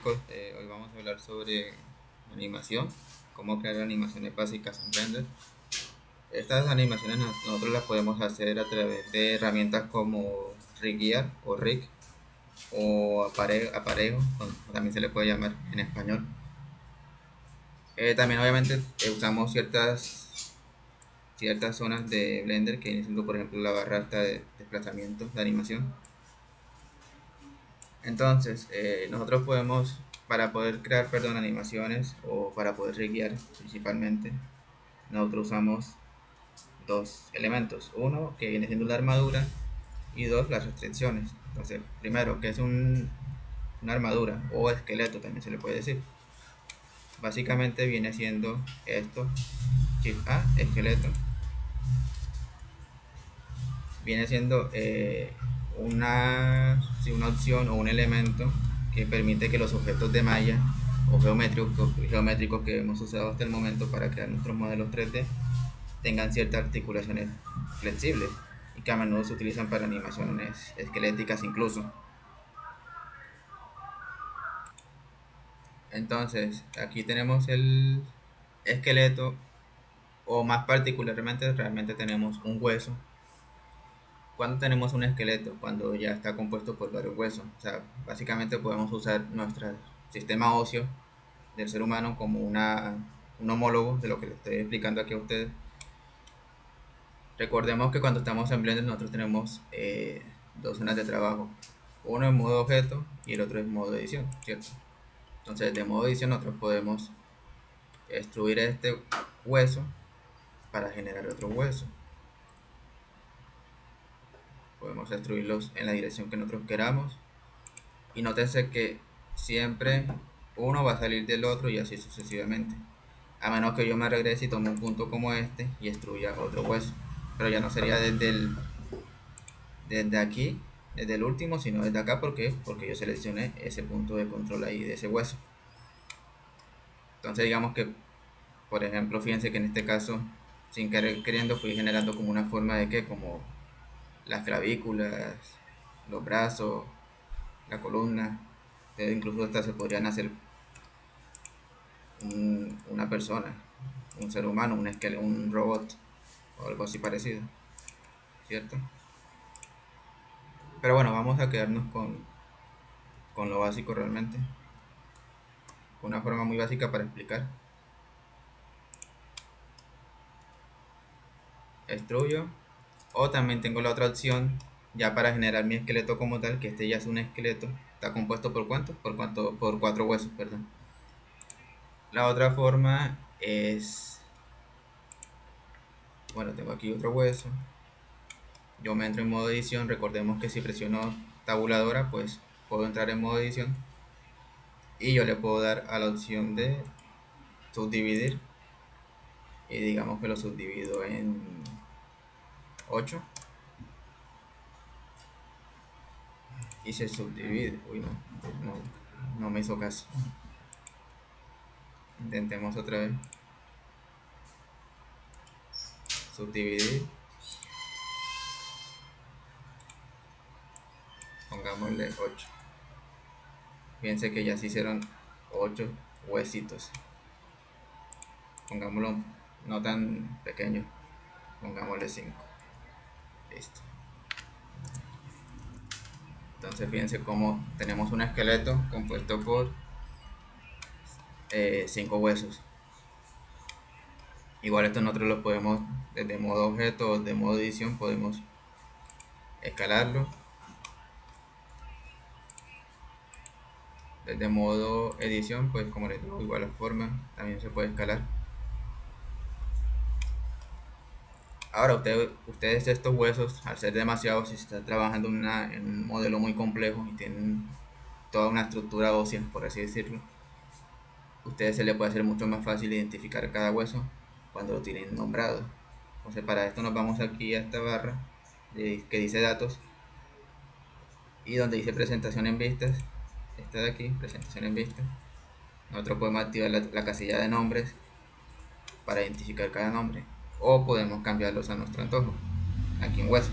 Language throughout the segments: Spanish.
Hoy vamos a hablar sobre animación, cómo crear animaciones básicas en Blender. Estas animaciones nosotros las podemos hacer a través de herramientas como Rig o Rig o aparejo, también se le puede llamar en español. También obviamente usamos ciertas zonas de Blender que viene siendo, por ejemplo, la barra de desplazamiento de animación. Entonces, nosotros podemos, para poder crear, animaciones o para poder guiar principalmente, nosotros usamos dos elementos. Uno, que viene siendo la armadura, y dos, las restricciones. Entonces, primero, que es una armadura o esqueleto, también se le puede decir. Básicamente viene siendo esto, Shift A, esqueleto. Viene siendo una opción o un elemento que permite que los objetos de malla o geométricos que hemos usado hasta el momento para crear nuestros modelos 3D tengan ciertas articulaciones flexibles y que a menudo se utilizan para animaciones esqueléticas incluso. Entonces, aquí tenemos el esqueleto, o más particularmente realmente tenemos un hueso. Cuando tenemos un esqueleto, cuando ya está compuesto por varios huesos, o sea, básicamente podemos usar nuestro sistema óseo del ser humano como un homólogo de lo que le estoy explicando aquí a ustedes. Recordemos que cuando estamos en Blender nosotros tenemos dos zonas de trabajo, uno en modo objeto y el otro en modo edición, ¿cierto? Entonces, de modo edición nosotros podemos extruir este hueso para generar otro hueso. Podemos extruirlos en la dirección que nosotros queramos, y nótense que siempre uno va a salir del otro y así sucesivamente, a menos que yo me regrese y tome un punto como este y extruya otro hueso, pero ya no sería desde aquí, desde el último, sino desde acá. Porque yo seleccioné ese punto de control ahí de ese hueso. Entonces digamos que, por ejemplo, fíjense que en este caso, sin querer queriendo, fui generando como una forma de que, como las clavículas, los brazos, la columna. Incluso hasta se podrían hacer una persona, un ser humano, un robot o algo así parecido, ¿cierto? Pero bueno, vamos a quedarnos con lo básico realmente, con una forma muy básica para explicar. Extruyo, o también tengo la otra opción ya para generar mi esqueleto como tal, que este ya es un esqueleto. Está compuesto por por 4 huesos, perdón. La otra forma es, bueno, tengo aquí otro hueso. Yo me entro en modo edición. Recordemos que si presiono tabuladora, pues puedo entrar en modo edición y yo le puedo dar a la opción de subdividir, y digamos que lo subdivido en 8 y se subdivide. Uy, no me hizo caso. Intentemos otra vez. Subdividir, pongámosle 8. Fíjense que ya se hicieron 8 huesitos. Pongámoslo no tan pequeño, pongámosle 5. Listo. Entonces fíjense cómo tenemos un esqueleto compuesto por 5 huesos. Igual esto nosotros lo podemos, desde modo objeto o de modo edición, podemos escalarlo. Desde modo edición, pues como les digo, igual la forma también se puede escalar. Ahora ustedes estos huesos, al ser demasiados, si están trabajando en un modelo muy complejo y tienen toda una estructura ósea, por así decirlo, ustedes se les puede hacer mucho más fácil identificar cada hueso cuando lo tienen nombrado. Entonces, para esto nos vamos aquí a esta barra que dice datos, y donde dice presentación en vistas, esta de aquí, presentación en vistas, nosotros podemos activar la casilla de nombres para identificar cada nombre, o podemos cambiarlos a nuestro antojo aquí en hueso.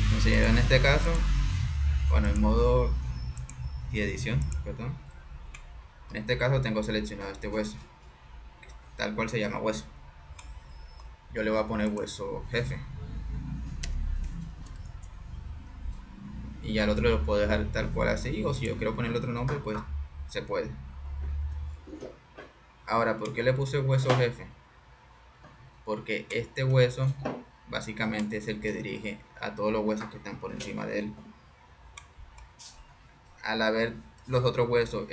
Entonces, en este caso, bueno, en modo y edición, perdón. En este caso tengo seleccionado este hueso, tal cual se llama hueso. Yo le voy a poner hueso jefe. Y ya el otro lo puedo dejar tal cual así, o si yo quiero ponerle otro nombre, pues se puede. Ahora, ¿por qué le puse hueso jefe? Porque este hueso básicamente es el que dirige a todos los huesos que están por encima de él. Al haber los otros huesos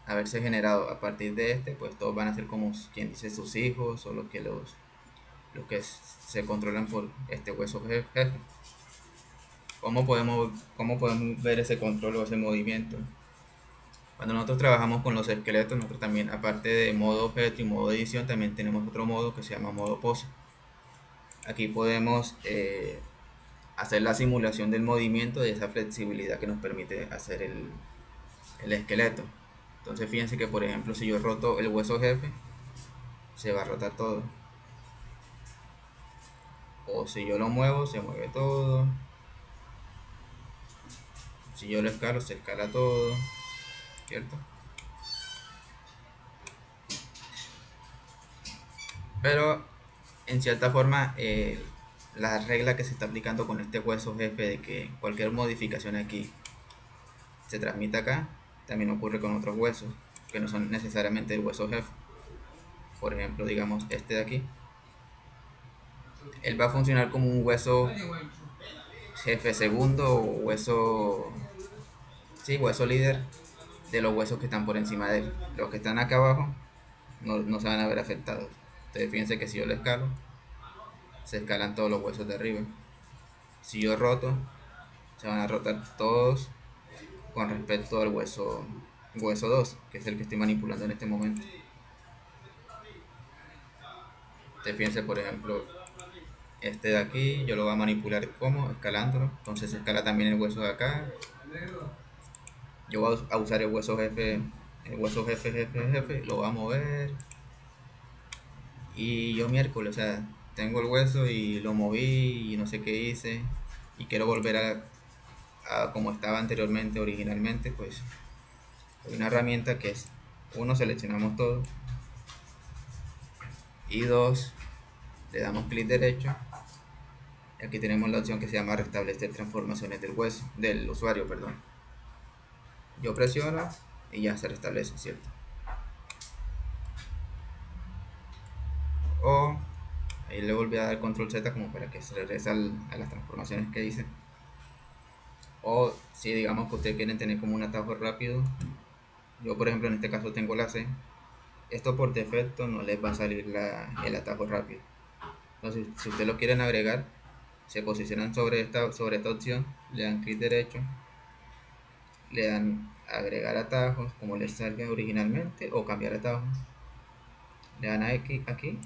haberse generado a partir de este, pues todos van a ser como quien dice sus hijos o los que se controlan por este hueso jefe. ¿Cómo podemos ver ese control o ese movimiento? Cuando nosotros trabajamos con los esqueletos, nosotros también, aparte de modo objeto y modo edición, también tenemos otro modo que se llama modo pose. Aquí podemos hacer la simulación del movimiento de esa flexibilidad que nos permite hacer el esqueleto. Entonces fíjense que, por ejemplo, si yo roto el hueso jefe, se va a rotar todo. O si yo lo muevo, se mueve todo. Si yo lo escalo, se escala todo, ¿cierto? Pero en cierta forma, la regla que se está aplicando con este hueso jefe de que cualquier modificación aquí se transmite acá, también ocurre con otros huesos que no son necesariamente el hueso jefe. Por ejemplo, digamos este de aquí, él va a funcionar como un hueso jefe segundo o hueso, sí, hueso líder de los huesos que están por encima de él. Los que están acá abajo no se van a ver afectados. Entonces fíjense que si yo lo escalo, se escalan todos los huesos de arriba. Si yo roto, se van a rotar todos con respecto al hueso 2, que es el que estoy manipulando en este momento. Entonces fíjense, por ejemplo, este de aquí yo lo voy a manipular como escalándolo, entonces se escala también el hueso de acá. Yo voy a usar el hueso jefe, jefe, lo voy a mover. Y yo miércoles, o sea, tengo el hueso y lo moví y no sé qué hice y quiero volver a como estaba anteriormente, originalmente, pues hay una herramienta que es, uno, seleccionamos todo, y dos, le damos clic derecho. Aquí tenemos la opción que se llama restablecer transformaciones del hueso, del usuario, perdón. Yo presiono y ya se restablece, ¿cierto? O ahí le volví a dar control Z como para que se regrese a las transformaciones que hice. O si digamos que ustedes quieren tener como un atajo rápido, yo por ejemplo en este caso tengo la C, esto por defecto no les va a salir el atajo rápido. Entonces si ustedes lo quieren agregar, se posicionan sobre esta opción, le dan clic derecho, le dan agregar atajos como les salga originalmente o cambiar atajos, le dan a X aquí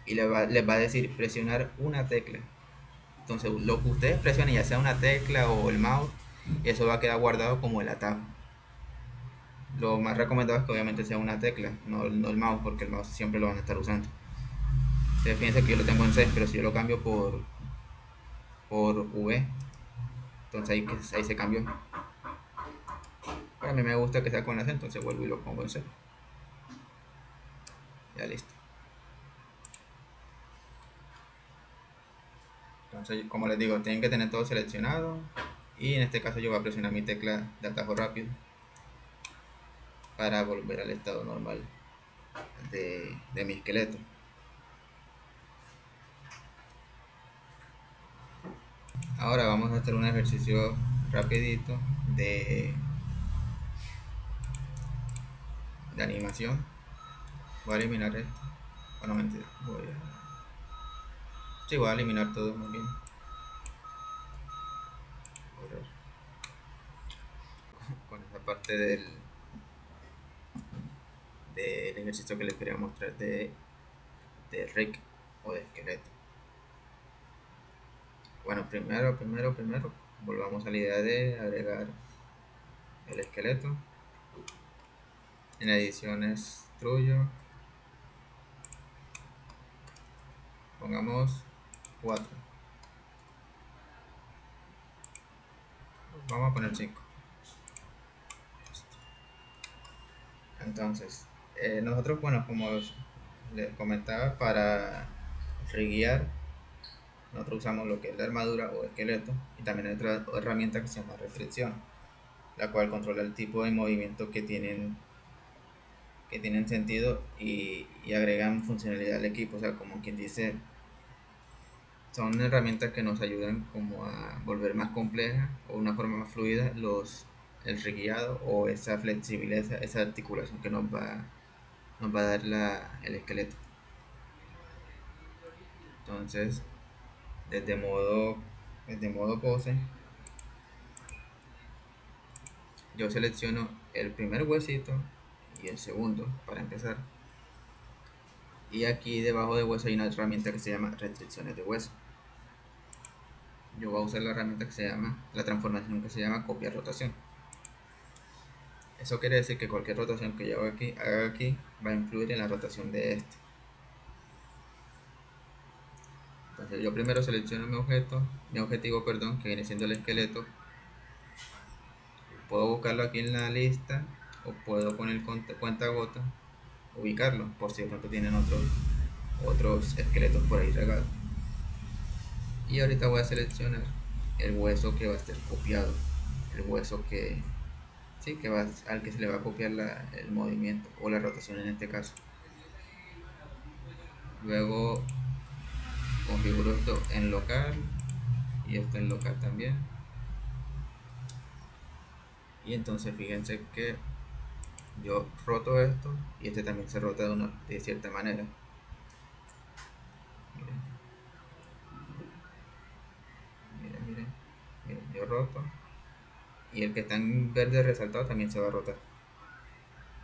y les va a decir presionar una tecla. Entonces lo que ustedes presionen, ya sea una tecla o el mouse, eso va a quedar guardado como el atajo. Lo más recomendado es que obviamente sea una tecla, no el mouse, porque el mouse siempre lo van a estar usando. Entonces fíjense que yo lo tengo en C, pero si yo lo cambio por V, entonces ahí se cambió. Pero a mí me gusta que sea con la C, entonces vuelvo y lo pongo en C. Ya listo. Entonces, como les digo, tienen que tener todo seleccionado. Y en este caso yo voy a presionar mi tecla de atajo rápido para volver al estado normal de mi esqueleto. Ahora vamos a hacer un ejercicio rapidito de animación. Voy a eliminar esto. Bueno, mentira. Sí, voy a eliminar todo muy bien. Con esa parte del ejercicio que les quería mostrar de Rick o de esqueleto. Bueno, primero, volvamos a la idea de agregar el esqueleto. En ediciones Trullo, pongamos 4. Vamos a poner 5. Entonces, nosotros, bueno, como les comentaba, para reguiar, nosotros usamos lo que es la armadura o esqueleto y también hay otra herramienta que se llama restricción, la cual controla el tipo de movimiento que tienen sentido y agregan funcionalidad al equipo. O sea, como quien dice, son herramientas que nos ayudan como a volver más compleja o una forma más fluida el reguiado o esa flexibilidad, esa articulación que nos va a dar el esqueleto. Entonces, desde modo, desde modo pose, yo selecciono el primer huesito y el segundo para empezar. Y aquí debajo de hueso hay una herramienta que se llama restricciones de hueso. Yo voy a usar la herramienta que se llama, la transformación que se llama copia rotación. Eso quiere decir que cualquier rotación que yo haga aquí va a influir en la rotación de este. Entonces yo primero selecciono mi objetivo, perdón, que viene siendo el esqueleto. Puedo buscarlo aquí en la lista o puedo poner cuenta gota, ubicarlo por si de pronto tienen otros esqueletos por ahí regados. Y ahorita voy a seleccionar el hueso que va a ser copiado, el hueso al que se le va a copiar el movimiento o la rotación en este caso. Luego configuro esto en local y esto en local también. Y entonces fíjense que yo roto esto y este también se rota de cierta manera. Miren, miren, yo roto y el que está en verde resaltado también se va a rotar.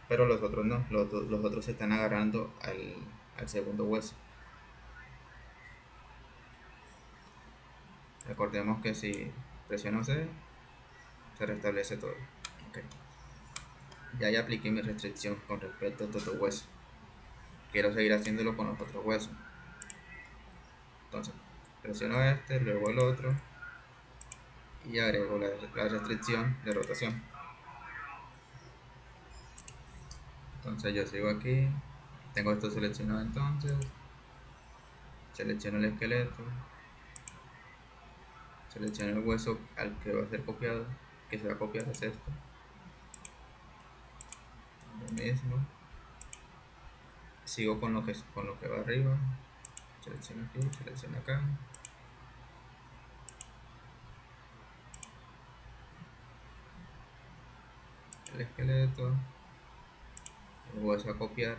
Pero los otros no, los otros se están agarrando al segundo hueso. Recordemos que si presiono C, se restablece todo. Okay. Ya apliqué mi restricción con respecto a estos dos huesos. Quiero seguir haciéndolo con los otros huesos. Entonces, presiono este, luego el otro y agrego la restricción de rotación. Entonces yo sigo aquí, tengo esto seleccionado, entonces selecciono el esqueleto, selecciono el hueso al que va a ser copiado, que se va a copiar es esto, lo mismo, sigo con lo que va arriba, selecciono aquí, selecciono acá, el esqueleto, el hueso a copiar,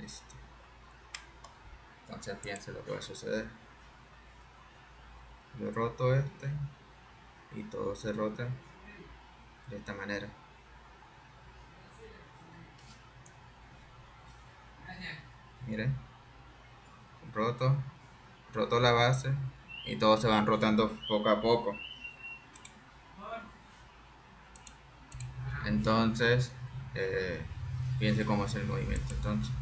listo. Entonces fíjense lo que va a suceder. Yo roto este y todo se rota de esta manera. Miren, roto la base y todos se van rotando poco a poco. Entonces, fíjense cómo es el movimiento. Entonces,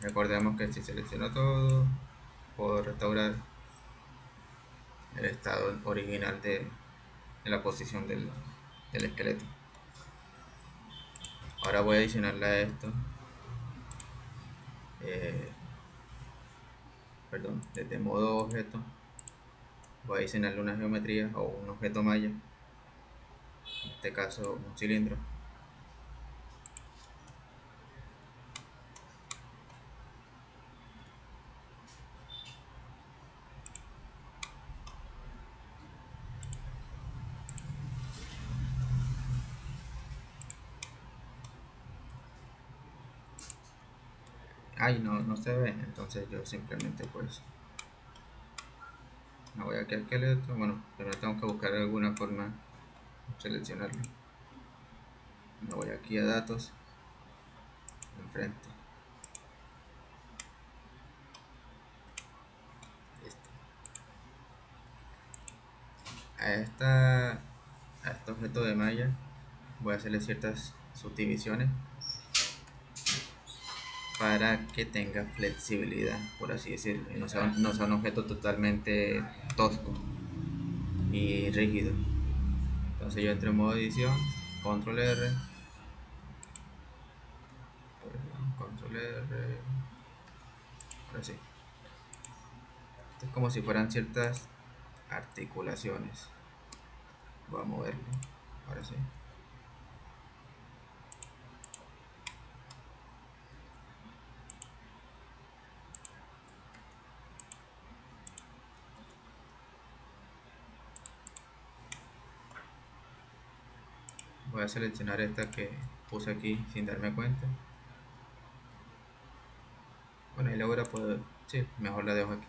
recordemos que si selecciono todo, puedo restaurar el estado original de la posición del esqueleto. Ahora voy a adicionarle a esto, perdón, desde modo objeto, voy a adicionarle una geometría o un objeto malla, en este caso un cilindro. Ay, no se ve, entonces yo simplemente pues me voy aquí al esqueleto. Bueno, primero tengo que buscar alguna forma de seleccionarlo. Me voy aquí a datos, enfrente, a este objeto de malla voy a hacerle ciertas subdivisiones para que tenga flexibilidad, por así decirlo, y no sea un objeto totalmente tosco y rígido. Entonces yo entro en modo edición, control R, control R, ahora sí. Esto es como si fueran ciertas articulaciones. Voy a moverlo, ahora sí. Voy a seleccionar esta que puse aquí sin darme cuenta. Bueno, y luego la puedo, sí, mejor la dejo aquí.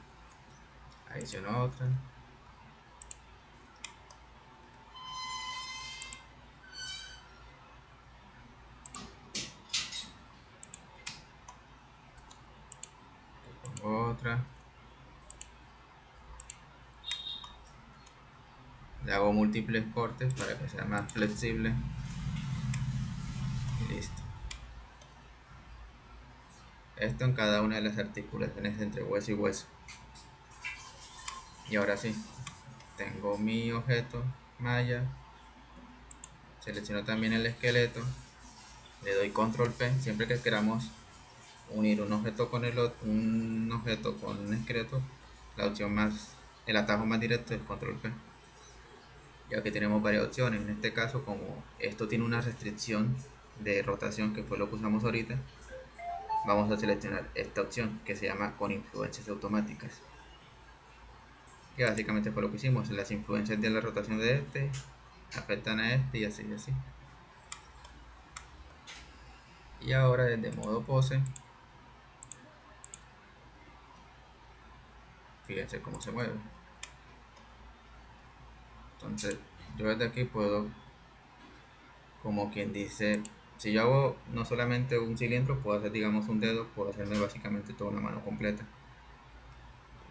Adiciono otra. Pongo otra. Le hago múltiples cortes para que sea más flexible. Y listo. Esto en cada una de las articulaciones entre hueso y hueso. Y ahora sí, tengo mi objeto malla. Selecciono también el esqueleto. Le doy control P siempre que queramos unir un objeto con el otro, un objeto con un esqueleto. El atajo más directo es control P. Ya que tenemos varias opciones. En este caso, como esto tiene una restricción de rotación, que fue lo que usamos ahorita, vamos a seleccionar esta opción que se llama con influencias automáticas, que básicamente fue lo que hicimos. Las influencias de la rotación de este afectan a este y así y así. Y ahora desde modo pose, fíjense cómo se mueve. Entonces yo desde aquí puedo, como quien dice, si yo hago no solamente un cilindro, puedo hacer digamos un dedo, puedo hacerme básicamente toda una mano completa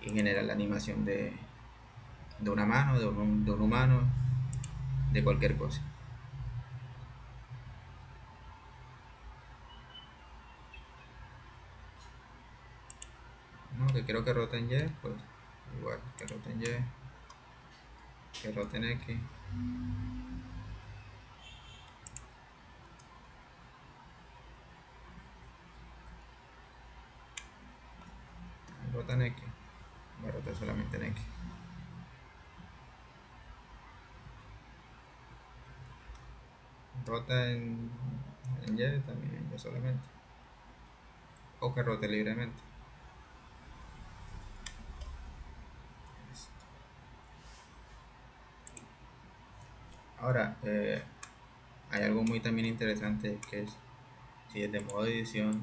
y generar la animación de una mano, de un humano, de cualquier cosa. ¿No? Que quiero que roten Y, pues igual, que roten Y, que roten X, rotan X, voy a rotar solamente en X. Rota en Y, también en Y solamente. O que rote libremente. Ahora, hay algo muy también interesante, que es si desde modo edición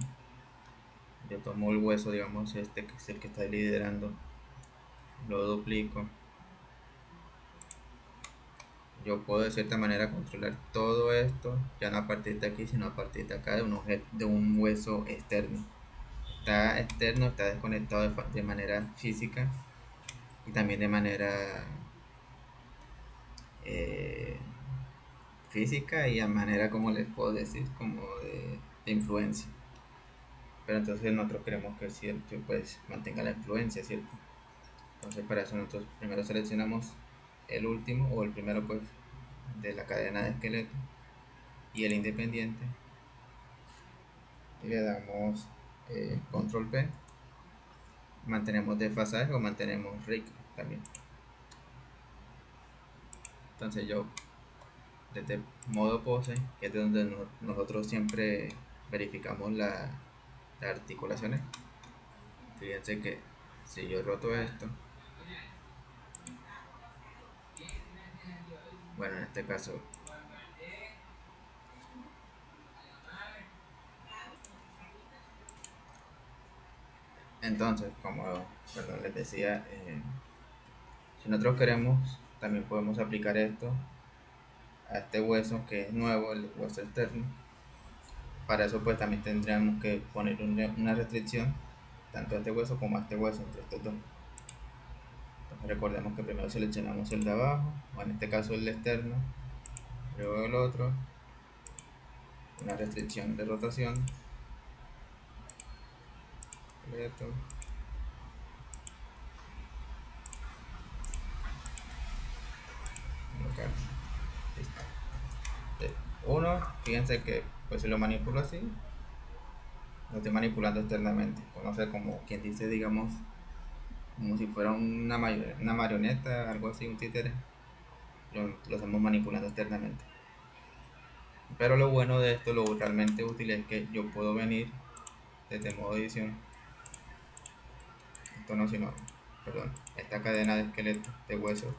yo tomo el hueso, digamos este que es el que está liderando, lo duplico, yo puedo de cierta manera controlar todo esto, ya no a partir de aquí, sino a partir de acá, de un hueso externo. Está externo, está desconectado de manera física y también de manera eh, física y a manera, como les puedo decir, como de influencia. Pero entonces nosotros queremos que cierto pues mantenga la influencia, ¿cierto? Entonces para eso nosotros primero seleccionamos el último o el primero pues de la cadena de esqueleto y el independiente y le damos control P, mantenemos desfasaje o mantenemos rig también. Entonces yo desde modo pose, que es de donde nosotros siempre verificamos las articulaciones, fíjense que si yo roto esto, bueno, en este caso, entonces como perdón, les decía, si nosotros queremos también podemos aplicar esto a este hueso que es nuevo, el hueso externo. Para eso pues también tendríamos que poner una restricción tanto a este hueso como a este hueso, entre estos dos. Recordemos que primero seleccionamos el de abajo, o en este caso el externo, luego el otro, una restricción de rotación, completo, local, listo. Uno, fíjense que pues si lo manipulo así, lo estoy manipulando externamente, conoce como quien dice, digamos, como si fuera una marioneta, algo así, un títere, lo estamos manipulando externamente. Pero lo bueno de esto, lo realmente útil es que yo puedo venir desde modo edición, esto no sino, perdón, esta cadena de esqueleto de huesos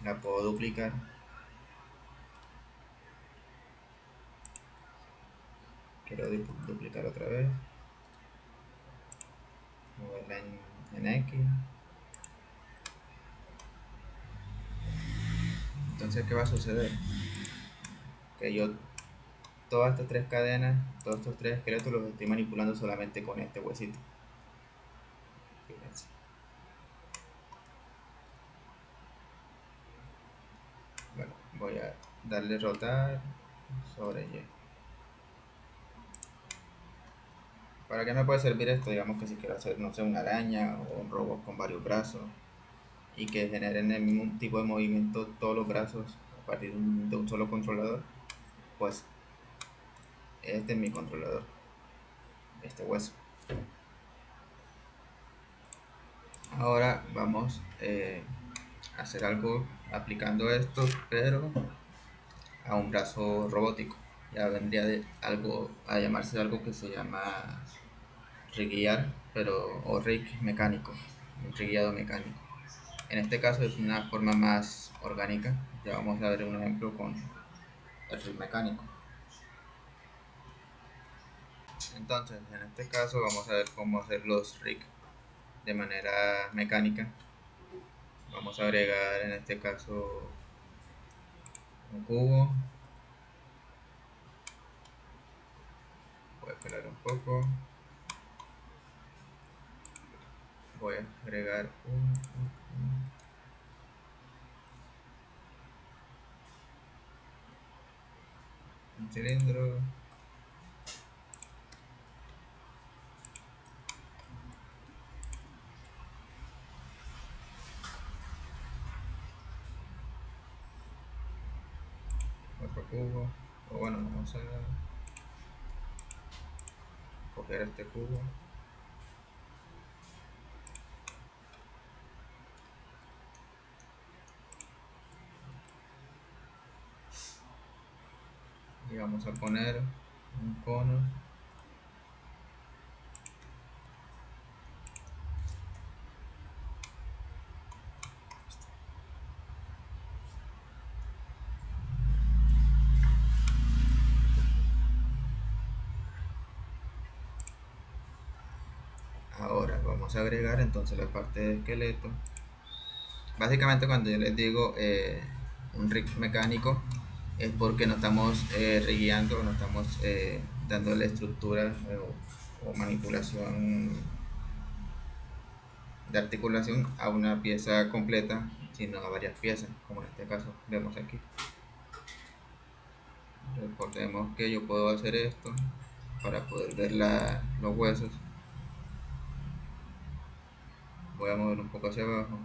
la puedo duplicar, quiero duplicar otra vez, moverla en X, entonces ¿qué va a suceder? Que yo todas estas tres cadenas, todos estos tres esqueletos los estoy manipulando solamente con este huesito, fíjense. Bueno, voy a darle rotar sobre Y. ¿Para qué me puede servir esto? Digamos que si quiero hacer, no sé, una araña o un robot con varios brazos y que generen el mismo tipo de movimiento todos los brazos a partir de un solo controlador, pues este es mi controlador, este hueso. Ahora vamos a hacer algo aplicando esto, pero a un brazo robótico. Ya vendría de algo a llamarse algo que se llama riguear, pero o rig mecánico, un rigueado mecánico. En este caso es una forma más orgánica. Ya vamos a ver un ejemplo con el rig mecánico. Entonces, en este caso vamos a ver cómo hacer los rig de manera mecánica. Vamos a agregar en este caso un cubo. Voy a esperar un poco. Voy a agregar un cilindro. Otro cubo. O bueno, vamos a coger este cubo. Y vamos a poner un cono. Ahora vamos a agregar entonces la parte de esqueleto. Básicamente cuando yo les digo un rig mecánico es porque no estamos rigueando, no estamos dándole estructura o manipulación de articulación a una pieza completa, sino a varias piezas, como en este caso vemos aquí. Recordemos que yo puedo hacer esto para poder ver los huesos. Voy a mover un poco hacia abajo,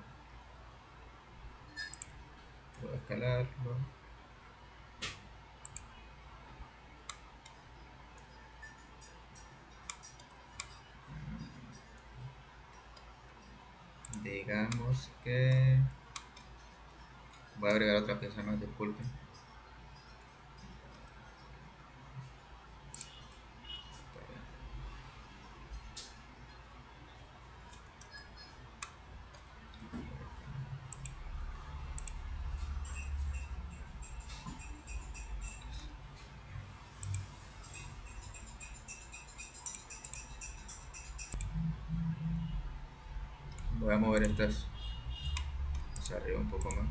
voy a escalarlo. Digamos que voy a agregar otra pieza más, disculpen. Voy a mover estas hacia arriba un poco más.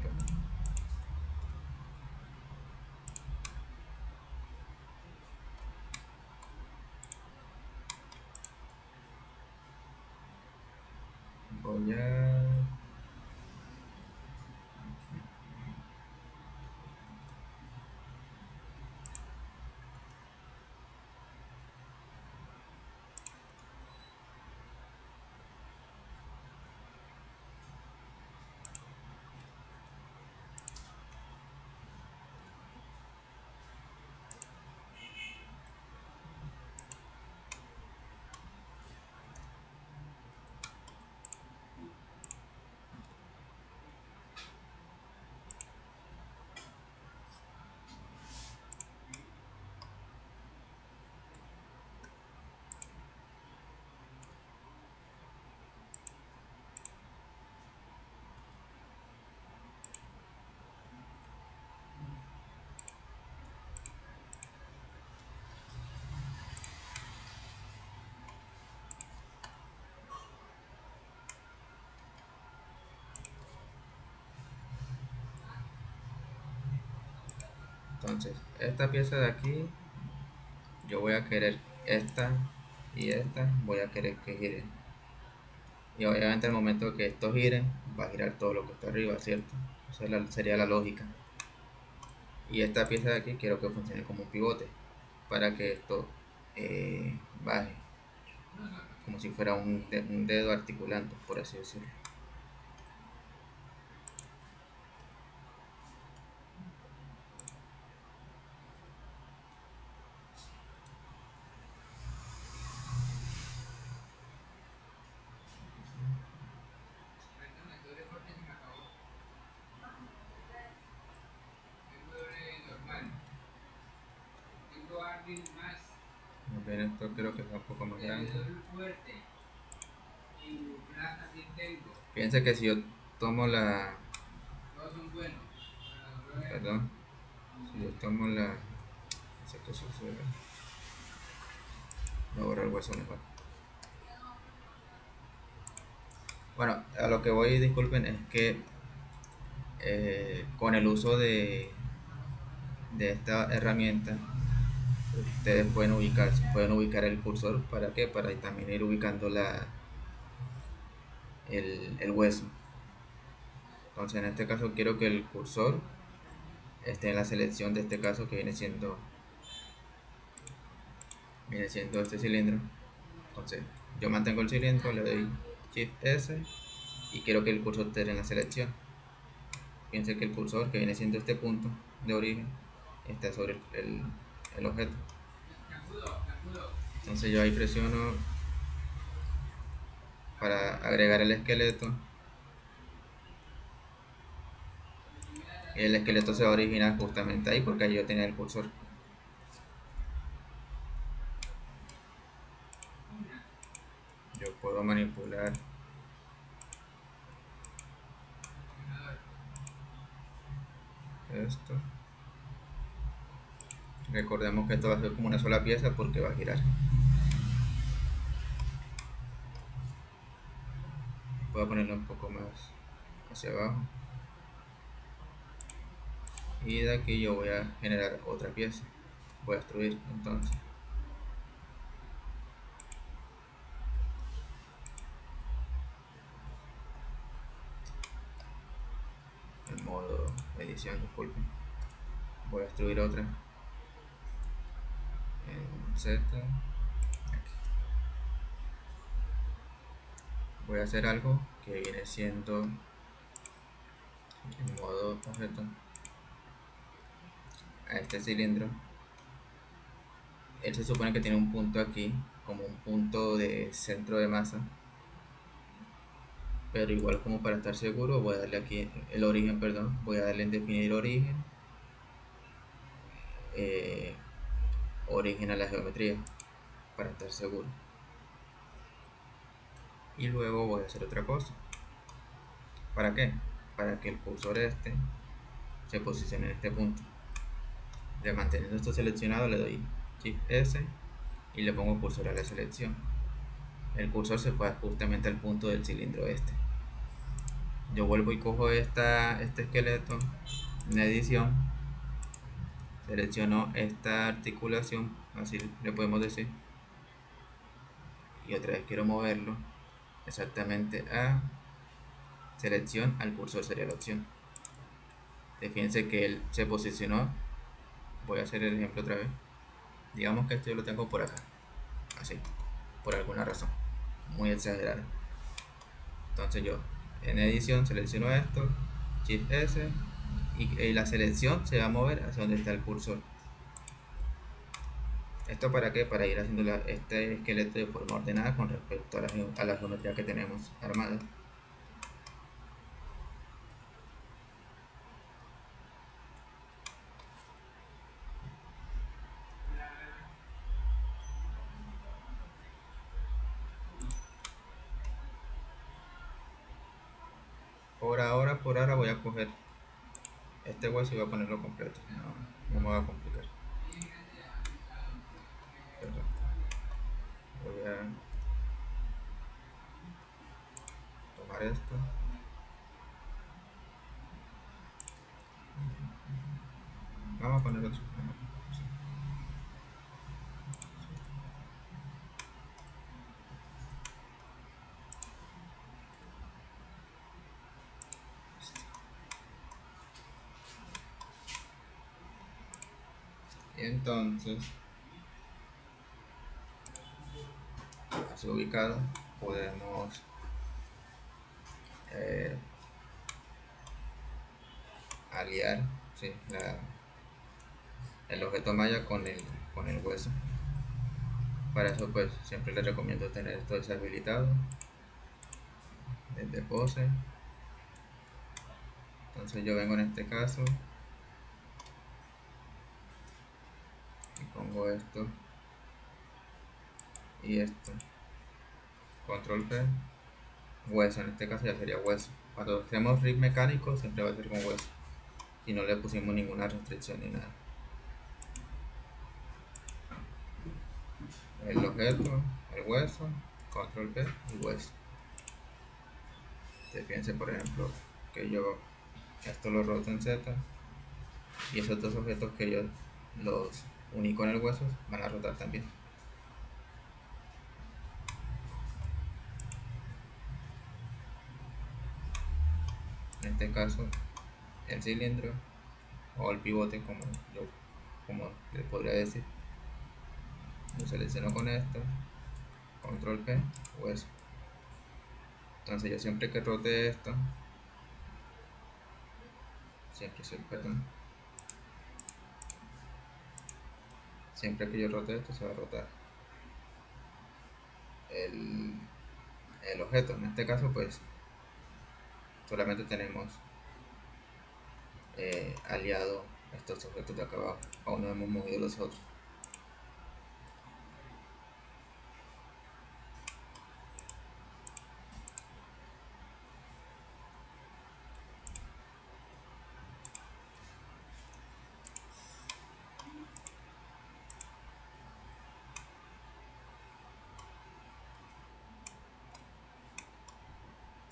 Voy a Entonces, esta pieza de aquí, yo voy a querer esta y esta, voy a querer que giren. Y obviamente al momento que esto gire, va a girar todo lo que está arriba, ¿cierto? Esa sería la lógica. Y esta pieza de aquí quiero que funcione como un pivote para que esto baje, como si fuera un dedo articulando, por así decirlo. Más bien esto creo que está un poco más grande. Piensa que si yo tomo la... Perdón. Si yo tomo la... No sé qué sucede. Me borro el hueso mejor. Bueno, a lo que voy, disculpen, es que con el uso de esta herramienta, ustedes pueden ubicar el cursor. ¿Para qué? Para también ir ubicando el hueso. Entonces en este caso quiero que el cursor esté en la selección de este caso, que viene siendo este cilindro. Entonces yo mantengo el cilindro, le doy Shift S y quiero que el cursor esté en la selección. Piense que el cursor, que viene siendo este punto de origen, está sobre el objeto. Entonces yo ahí presiono para agregar el esqueleto. El esqueleto se va a originar justamente ahí porque ahí yo tenía el cursor. Yo puedo manipular esto. Recordemos que esto va a ser como una sola pieza porque va a girar. Voy a ponerlo un poco más hacia abajo. Y de aquí yo voy a generar otra pieza. Voy a extruir entonces. En modo edición, disculpen. Voy a extruir otra. En Z. Aquí. Voy a hacer algo que viene siendo en modo objeto a este cilindro. Él se supone que tiene un punto aquí, como un punto de centro de masa, pero igual, como para estar seguro, voy a darle aquí el origen, perdón, voy a darle en definir origen, origen a la geometría, para estar seguro. Y luego voy a hacer otra cosa. ¿Para qué? Para que el cursor este se posicione en este punto. De manteniendo esto seleccionado, le doy Shift S y le pongo cursor a la selección. El cursor se fue justamente al punto del cilindro este. Yo vuelvo y cojo este esqueleto en edición, selecciono esta articulación, así le podemos decir, y otra vez quiero moverlo exactamente a selección, al cursor sería la opción. Fíjense que él se posicionó. Voy a hacer el ejemplo otra vez. Digamos que esto yo lo tengo por acá, así, por alguna razón muy exagerada. Entonces yo en edición selecciono esto, Shift S, y la selección se va a mover hacia donde está el cursor. ¿Esto para qué? Para ir haciendo este esqueleto de forma ordenada con respecto a la geometría que tenemos armada. Por ahora voy a coger este hueso y voy a ponerlo completo. No me va a complicar. Perdón. Voy a tomar esto. Vamos a poner otro. Ajá, sí. Y entonces, así ubicado, podemos eh, aliar, sí, el objeto maya con el hueso. Para eso pues siempre les recomiendo tener esto deshabilitado desde pose. Entonces yo vengo en este caso y pongo esto y esto. Control P, hueso, en este caso ya sería hueso. Cuando hacemos rig mecánico siempre va a ser con hueso y no le pusimos ninguna restricción ni nada. El objeto, el hueso, control P y hueso. Fíjense por ejemplo que yo esto lo roto en Z y esos dos objetos que yo los uní con el hueso van a rotar también. En este caso el cilindro o el pivote como les podría decir, lo selecciono con esto, control P, hueso. Entonces yo siempre que rote esto, perdón, siempre que yo rote esto se va a rotar el, el objeto. En este caso pues solamente tenemos aliado estos objetos de acá abajo, aún no hemos movido los otros.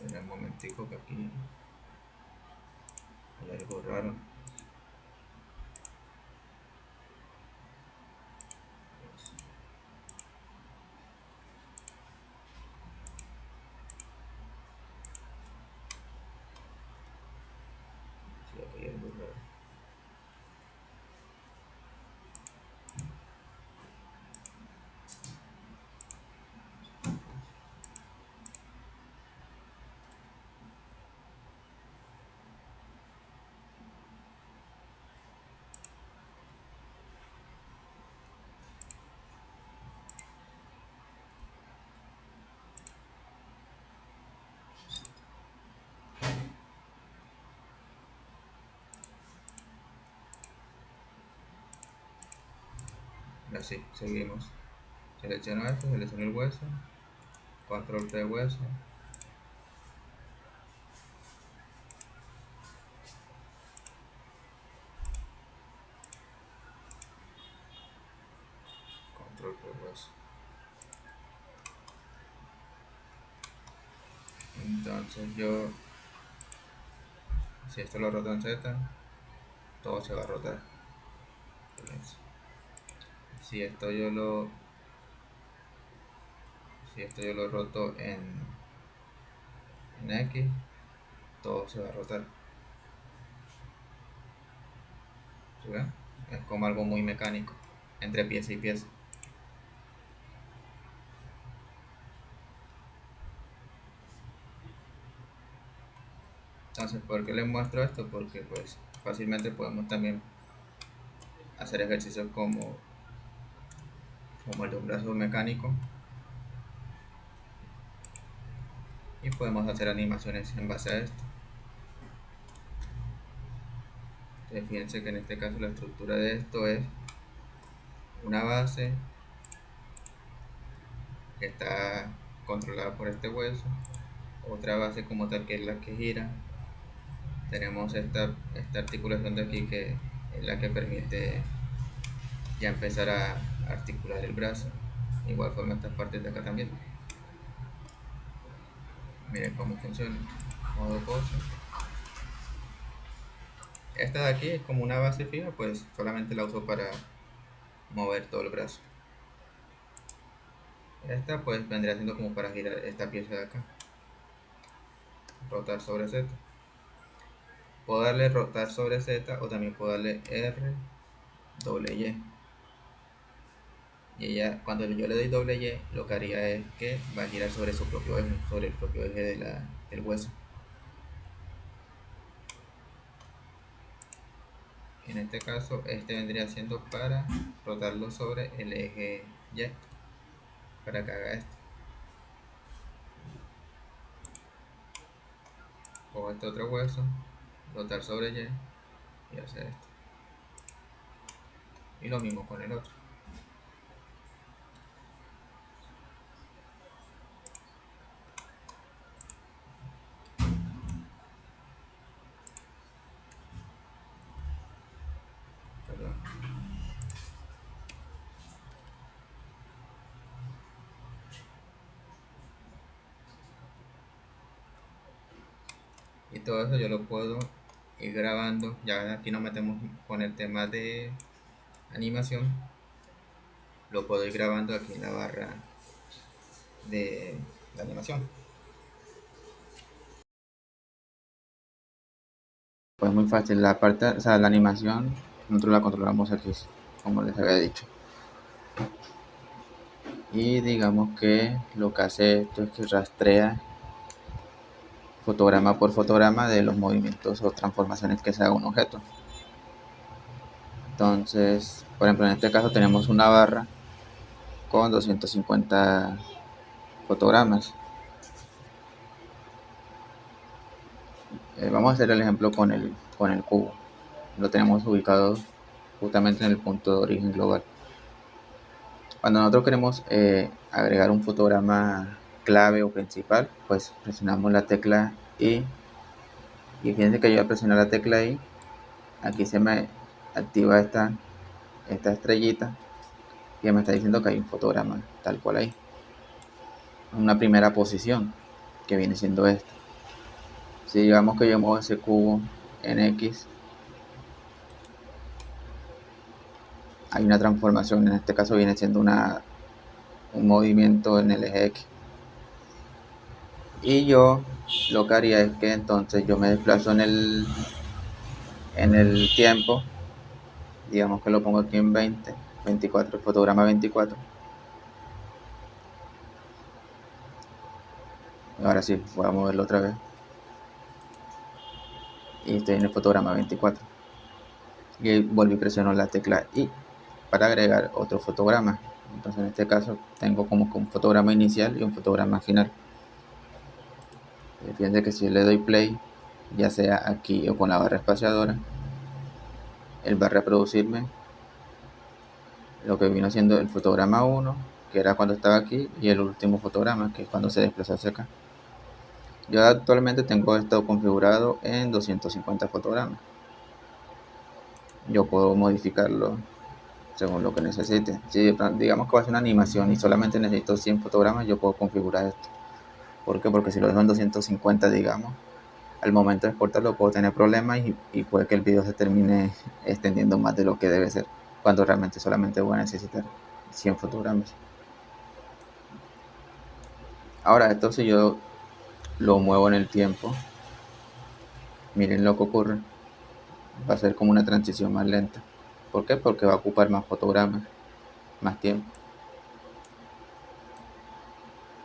Espera un momentico que aquí hay algo raro. Sí, aquí hay algo raro. Ahora sí, seguimos. Selecciono esto, selecciono el hueso, control P hueso, control P hueso. Entonces yo, si esto lo roto en Z, todo se va a rotar. Si esto yo lo, si esto yo lo roto en X, todo se va a rotar. ¿Sí ven? Es como algo muy mecánico, entre pieza y pieza. Entonces, ¿por qué les muestro esto? Porque pues fácilmente podemos también hacer ejercicios como el de un brazo mecánico y podemos hacer animaciones en base a esto. Entonces, fíjense que en este caso la estructura de esto es una base que está controlada por este hueso, otra base como tal que es la que gira, tenemos esta articulación de aquí que es la que permite ya empezar a articular el brazo, igual forma estas partes de acá también. Miren cómo funciona, modo pose, Esta de aquí es como una base fija, pues solamente la uso para mover todo el brazo. Esta pues vendría siendo como para girar esta pieza de acá, rotar sobre Z. Puedo darle rotar sobre Z o también puedo darle R, doble Y. Y ella, cuando yo le doy doble Y, lo que haría es que va a girar sobre su propio eje, sobre el propio eje del hueso. En este caso, este vendría siendo para rotarlo sobre el eje Y, para que haga esto. Cojo este otro hueso, rotar sobre Y y hacer esto. Y lo mismo con el otro. Perdón. Y todo eso yo lo puedo ir grabando. Ya aquí nos metemos con el tema de animación. Lo puedo ir grabando aquí en la barra de la animación. Pues muy fácil, la parte, o sea, la animación nosotros la controlamos aquí, como les había dicho. Y digamos que lo que hace esto es que rastrea fotograma por fotograma de los movimientos o transformaciones que se haga un objeto. Entonces, por ejemplo, en este caso tenemos una barra con 250 fotogramas. Vamos a hacer el ejemplo con el cubo. Lo tenemos ubicado justamente en el punto de origen global. Cuando nosotros queremos agregar un fotograma clave o principal, pues presionamos la tecla I. Y fíjense que yo al presionar la tecla I, aquí se me activa esta estrellita que me está diciendo que hay un fotograma tal cual ahí. Una primera posición que viene siendo esta. Si digamos que yo muevo ese cubo en X, hay una transformación, en este caso viene siendo un movimiento en el eje X. Y yo lo que haría es que entonces yo me desplazo en el tiempo, digamos que lo pongo aquí en 20, 24, el fotograma 24. Ahora sí, voy a moverlo otra vez. Y estoy en el fotograma 24. Y vuelvo y presiono la tecla I para agregar otro fotograma. Entonces en este caso tengo como que un fotograma inicial y un fotograma final. Fíjense que si le doy play, ya sea aquí o con la barra espaciadora, él va a reproducirme lo que vino siendo el fotograma 1, que era cuando estaba aquí, y el último fotograma, que es cuando se desplazó hacia acá. Yo actualmente tengo esto configurado en 250 fotogramas. Yo puedo modificarlo según lo que necesite. Si digamos que va a ser una animación y solamente necesito 100 fotogramas, yo puedo configurar esto. ¿Por qué? Porque si lo dejo en 250, digamos, al momento de exportarlo puedo tener problemas y puede que el video se termine extendiendo más de lo que debe ser, cuando realmente solamente voy a necesitar 100 fotogramas. Ahora, esto si yo lo muevo en el tiempo, miren lo que ocurre, va a ser como una transición más lenta. ¿Por qué? Porque va a ocupar más fotogramas, más tiempo.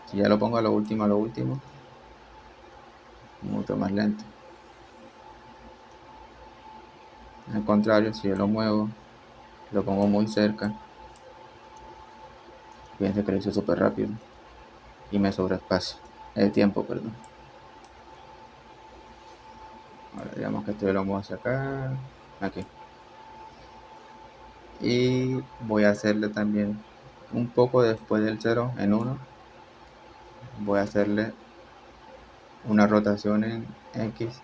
Si ya lo pongo a lo último, mucho más lento. Al contrario, si yo lo muevo, lo pongo muy cerca, fíjense que lo hizo súper rápido y me sobra espacio, el tiempo, perdón. Ahora digamos que esto lo vamos a sacar aquí. Y voy a hacerle también un poco después del 0 en 1. Voy a hacerle una rotación en X.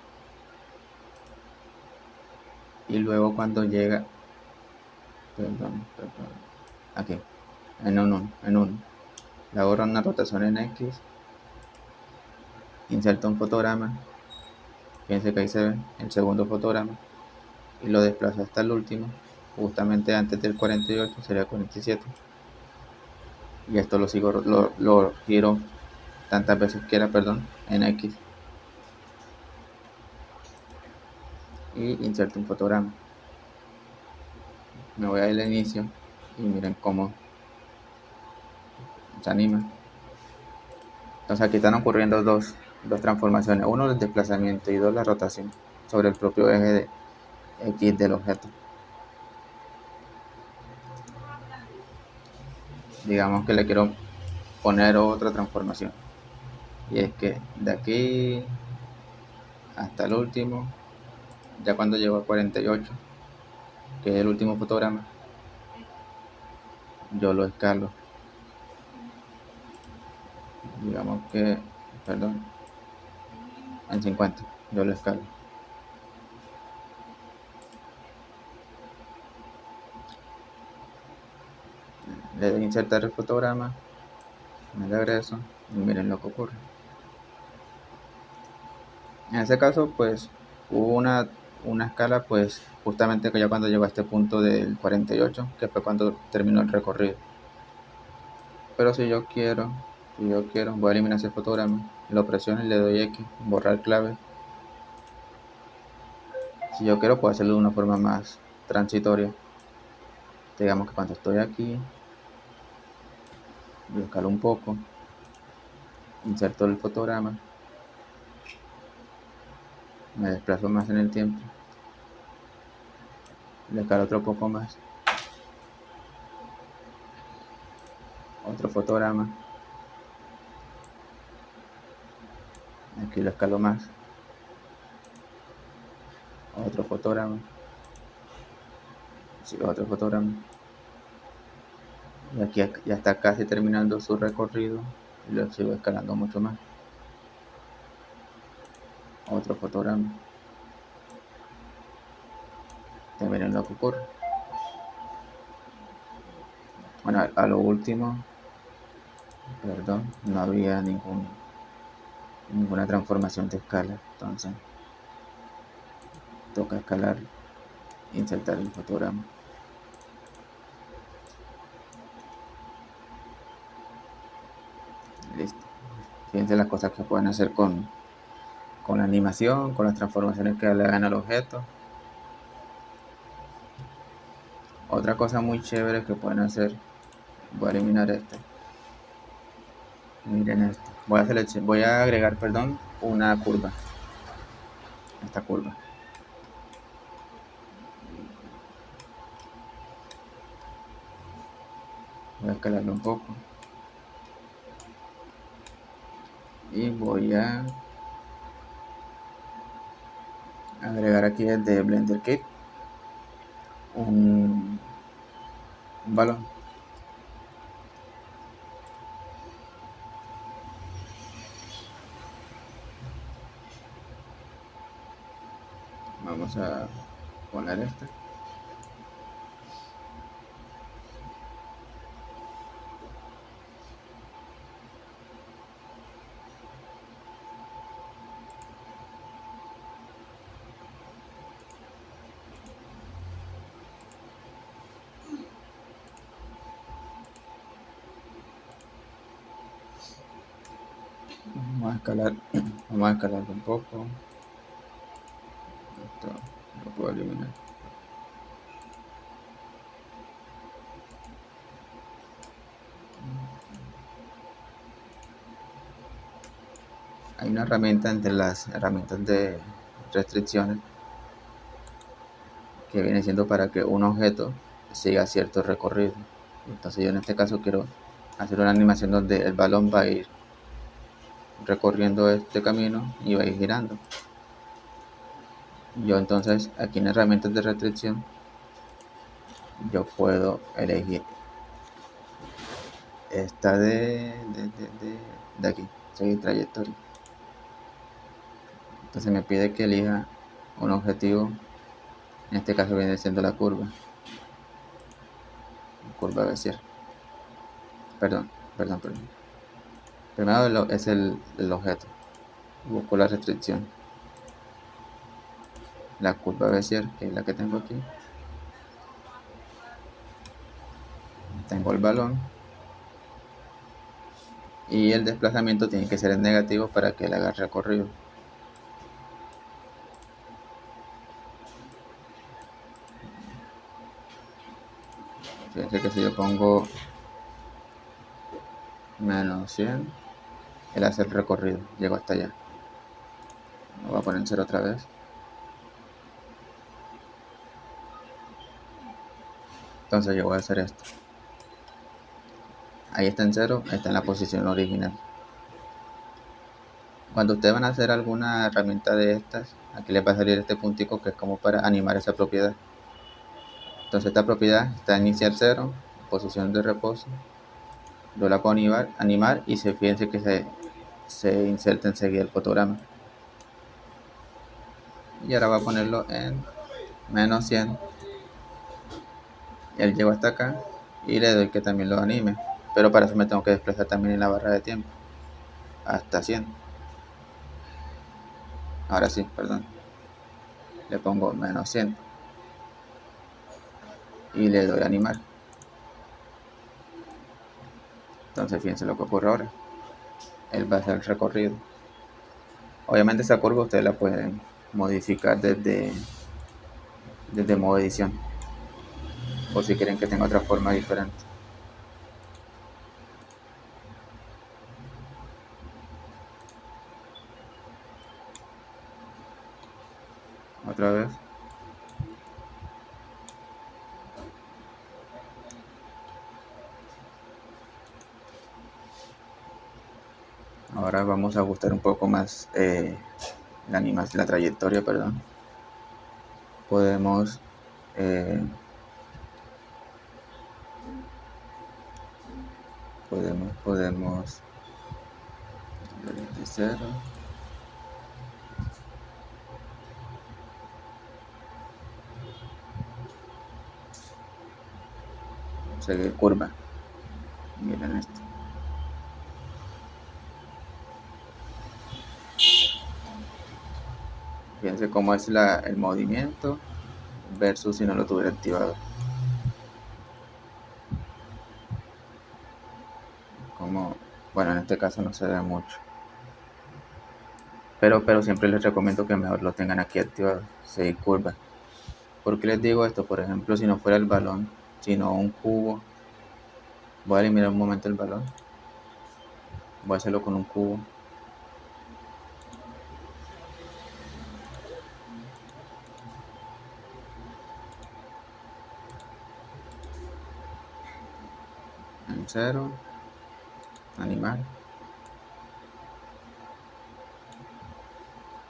Y luego cuando llega, perdón, aquí, en 1, le hago una rotación en X. Inserto un fotograma. Fíjense que ahí se ve el segundo fotograma. y lo desplazo hasta el último, justamente antes del 48 sería 47, y esto lo sigo, lo giro tantas veces quiera, perdón, en X, y inserto un fotograma. Me voy al inicio y miren cómo se anima. Entonces aquí están ocurriendo dos transformaciones, uno el desplazamiento y dos la rotación sobre el propio eje de X del objeto. Digamos que le quiero poner otra transformación, y es que de aquí hasta el último, ya cuando llego a 48, que es el último fotograma, yo lo escalo. Digamos que, perdón, en 50, yo lo escalo. Le doy a insertar el fotograma, me regreso y miren lo que ocurre. En ese caso, pues hubo una escala, pues justamente que ya cuando llegó a este punto del 48, que fue cuando terminó el recorrido. Pero si yo quiero, voy a eliminar ese fotograma, lo presiono y le doy X, borrar clave. Si yo quiero, puedo hacerlo de una forma más transitoria. Digamos que cuando estoy aquí, lo escalo un poco, inserto el fotograma, me desplazo más en el tiempo, le escalo otro poco más, otro fotograma, aquí lo escalo más, otro fotograma, sí, otro fotograma, y aquí ya está casi terminando su recorrido y lo sigo escalando mucho más, otro fotograma. Miren lo que ocurre. Bueno, a lo último, perdón, no había ninguna transformación de escala, entonces toca escalar, insertar el fotograma. Listo. Fíjense las cosas que pueden hacer con la animación, con las transformaciones que le hagan al objeto. Otra cosa muy chévere que pueden hacer, voy a eliminar este. Miren esto. Voy a agregar, perdón, una curva. Esta curva. Voy a escalarlo un poco. Y voy a agregar aquí desde Blender Kit un balón. Vamos a poner este. Vamos a escalar un poco. Esto lo puedo eliminar. Hay una herramienta entre las herramientas de restricciones que viene siendo para que un objeto siga cierto recorrido. Entonces yo en este caso quiero hacer una animación donde el balón va a ir recorriendo este camino y va a ir girando. Yo entonces aquí en herramientas de restricción yo puedo elegir esta de aquí, seguir trayectoria. Entonces me pide que elija un objetivo, en este caso viene siendo la curva Bezier. Perdón. Primero es el objeto, busco la restricción, la curva Bézier, que es la que tengo aquí. Tengo el balón y el desplazamiento tiene que ser en negativo para que él haga recorrido. Fíjense que si yo pongo menos 100, él hace el recorrido, llego hasta allá. Lo voy a poner en 0 otra vez. Entonces yo voy a hacer esto. Ahí está en 0, ahí está en la posición original. Cuando ustedes van a hacer alguna herramienta de estas, aquí les va a salir este puntico que es como para animar esa propiedad. Entonces esta propiedad está en inicial 0, posición de reposo. Yo la puedo animar y fíjense que se inserta enseguida el fotograma. Y ahora voy a ponerlo en menos 100. Él llegó hasta acá y le doy que también lo anime. Pero para eso me tengo que desplazar también en la barra de tiempo. Hasta 100. Ahora sí, perdón. Le pongo menos 100. Y le doy a animar. Entonces fíjense lo que ocurre ahora. Él va a hacer el recorrido. Obviamente esa curva ustedes la pueden modificar desde modo edición. O si quieren que tenga otra forma diferente. Otra vez. Ahora vamos a ajustar un poco más la trayectoria, perdón. Podemos de 0. Seguir curva. Miren esto. Fíjense cómo es el movimiento versus si no lo tuviera activado. Como, bueno, en este caso no se ve mucho. Pero siempre les recomiendo que mejor lo tengan aquí activado. Seguir curva. ¿Por qué les digo esto? Por ejemplo, si no fuera el balón, sino un cubo. Voy a eliminar un momento el balón. Voy a hacerlo con un cubo. En 0. Animar.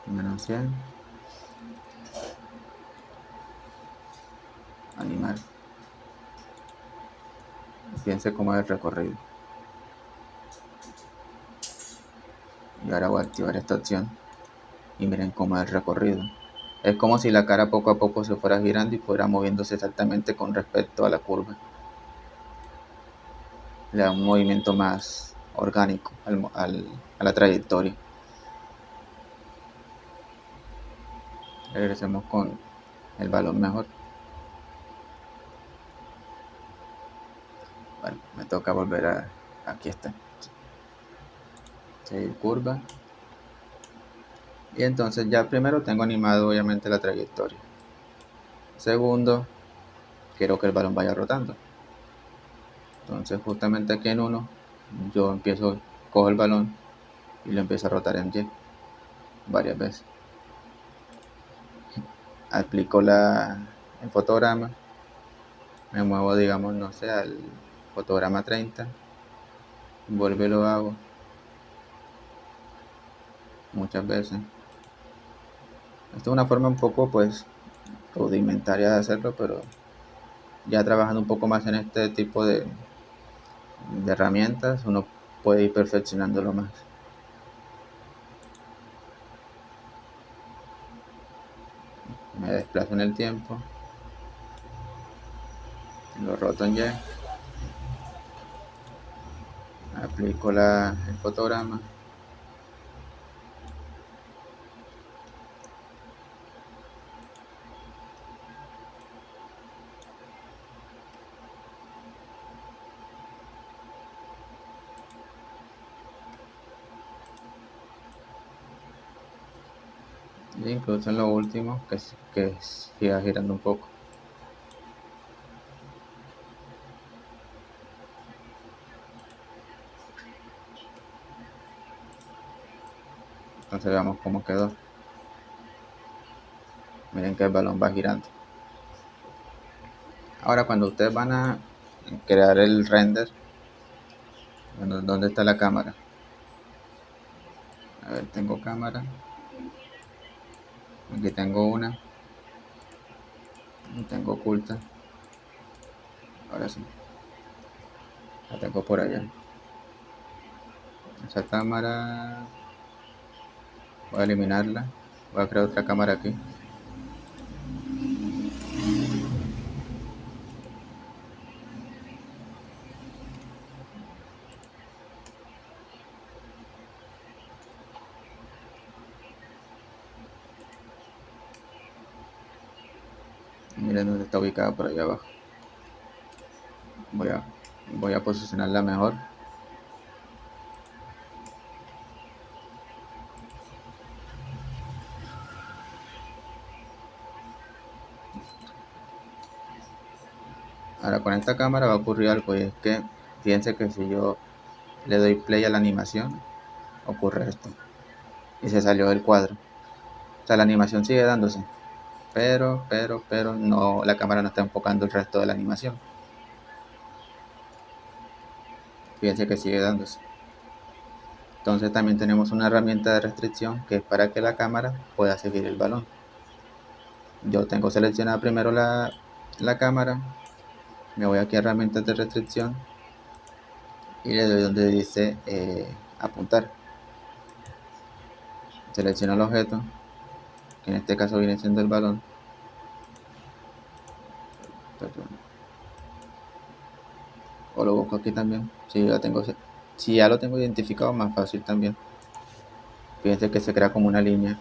Menos 100. Animar. Fíjense cómo es el recorrido. Y ahora voy a activar esta opción. Y miren cómo es el recorrido. Es como si la cara poco a poco se fuera girando y fuera moviéndose exactamente con respecto a la curva. Le da un movimiento más orgánico a la trayectoria. Regresemos con el balón mejor. Bueno, me toca volver a... Aquí está. Seguir curva. Y entonces ya primero tengo animado obviamente la trayectoria. Segundo, quiero que el balón vaya rotando. Entonces justamente aquí en 1, yo cojo el balón y lo empiezo a rotar en Y varias veces. Aplico el fotograma, me muevo, digamos, no sé, al fotograma 30, vuelvo y lo hago muchas veces. Esta es una forma un poco pues rudimentaria de hacerlo, pero ya trabajando un poco más en este tipo de herramientas uno puede ir perfeccionándolo más. Me desplazo en el tiempo, lo roto en Y, aplico el fotograma, Y incluso en lo último que siga girando un poco. Entonces veamos cómo quedó. Miren que el balón va girando. Ahora cuando ustedes van a crear el render, bueno, ¿dónde está la cámara? A ver, tengo cámara. Aquí tengo una. Y tengo oculta. Ahora sí. La tengo por allá. Esa cámara. Voy a eliminarla. Voy a crear otra cámara aquí. Miren dónde está ubicada por allá abajo. Voy a, voy a posicionarla mejor. Ahora con esta cámara va a ocurrir algo y es que fíjense que si yo le doy play a la animación, ocurre esto. Y se salió del cuadro. O sea, la animación sigue dándose. Pero no, la cámara no está enfocando el resto de la animación. Fíjense que sigue dándose. Entonces también tenemos una herramienta de restricción que es para que la cámara pueda seguir el balón. Yo tengo seleccionada primero la cámara. Me voy aquí a herramientas de restricción y le doy donde dice apuntar. Selecciono el objeto, que en este caso viene siendo el balón. Perdón. O lo busco aquí también. Si ya lo tengo identificado, más fácil también. Fíjense que se crea como una línea,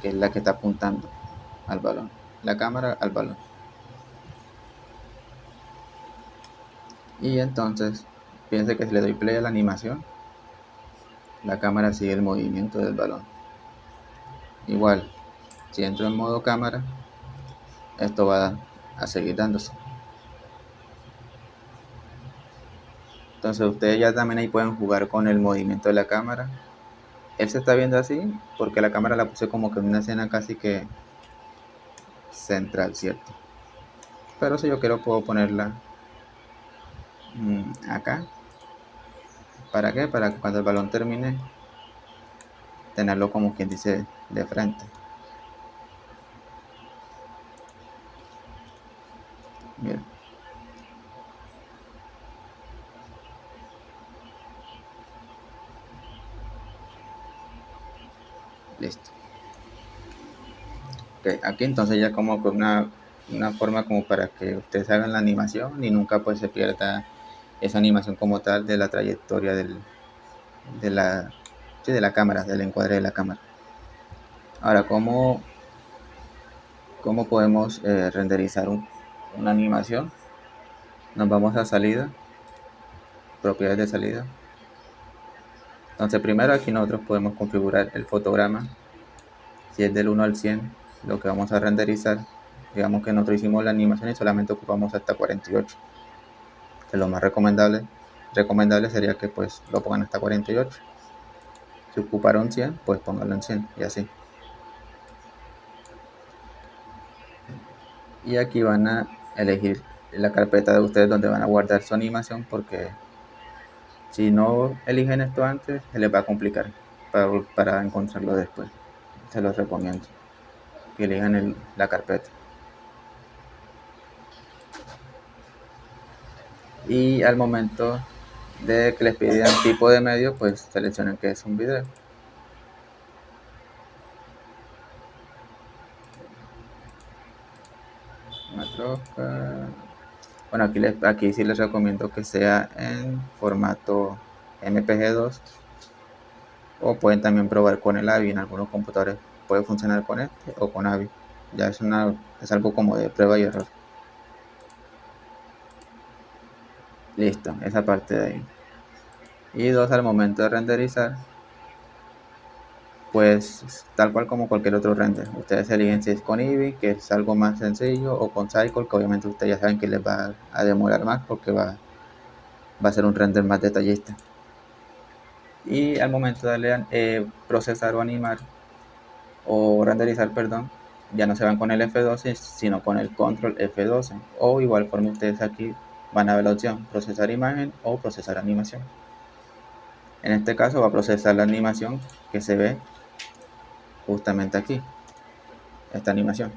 que es la que está apuntando al balón. La cámara al balón. Y entonces, fíjense que si le doy play a la animación, la cámara sigue el movimiento del balón. Igual, si entro en modo cámara, esto va a seguir dándose. Entonces ustedes ya también ahí pueden jugar con el movimiento de la cámara. Él se está viendo así porque la cámara la puse como que en una escena casi que central, ¿cierto? Pero si yo quiero puedo ponerla acá. ¿Para qué? Para que cuando el balón termine, tenerlo como quien dice de frente. Mira. Listo. Okay, aquí entonces ya como que una forma como para que ustedes hagan la animación y nunca pues se pierda esa animación como tal de la trayectoria de la, sí, de la cámara, del encuadre de la cámara. Ahora, ¿cómo podemos renderizar una animación? Nos vamos a salida, propiedades de salida. Entonces primero aquí nosotros podemos configurar el fotograma. Si es del 1 al 100 lo que vamos a renderizar, digamos que nosotros hicimos la animación y solamente ocupamos hasta 48, que lo más recomendable sería que pues lo pongan hasta 48. Si ocuparon 100, pues pónganlo en 100 y así. Y aquí van a elegir la carpeta de ustedes donde van a guardar su animación, porque si no eligen esto antes se les va a complicar para encontrarlo después. Se los recomiendo que elijan la carpeta. Y al momento de que les pidan tipo de medio, pues seleccionen que es un video. Bueno, aquí sí les recomiendo que sea en formato MPG 2, o pueden también probar con el AVI. En algunos computadores puede funcionar con este o con AVI. Ya es algo como de prueba y error. Listo, esa parte de ahí. Y dos, al momento de renderizar, pues tal cual como cualquier otro render. Ustedes eligen si es con Eevee, que es algo más sencillo, o con Cycle, que obviamente ustedes ya saben que les va a demorar más porque va a ser un render más detallista. Y al momento de darle procesar o animar, o renderizar, perdón, ya no se van con el F12, sino con el control F12. O igual forma ustedes aquí van a ver la opción procesar imagen o procesar animación. En este caso va a procesar la animación que se ve justamente aquí, esta animación.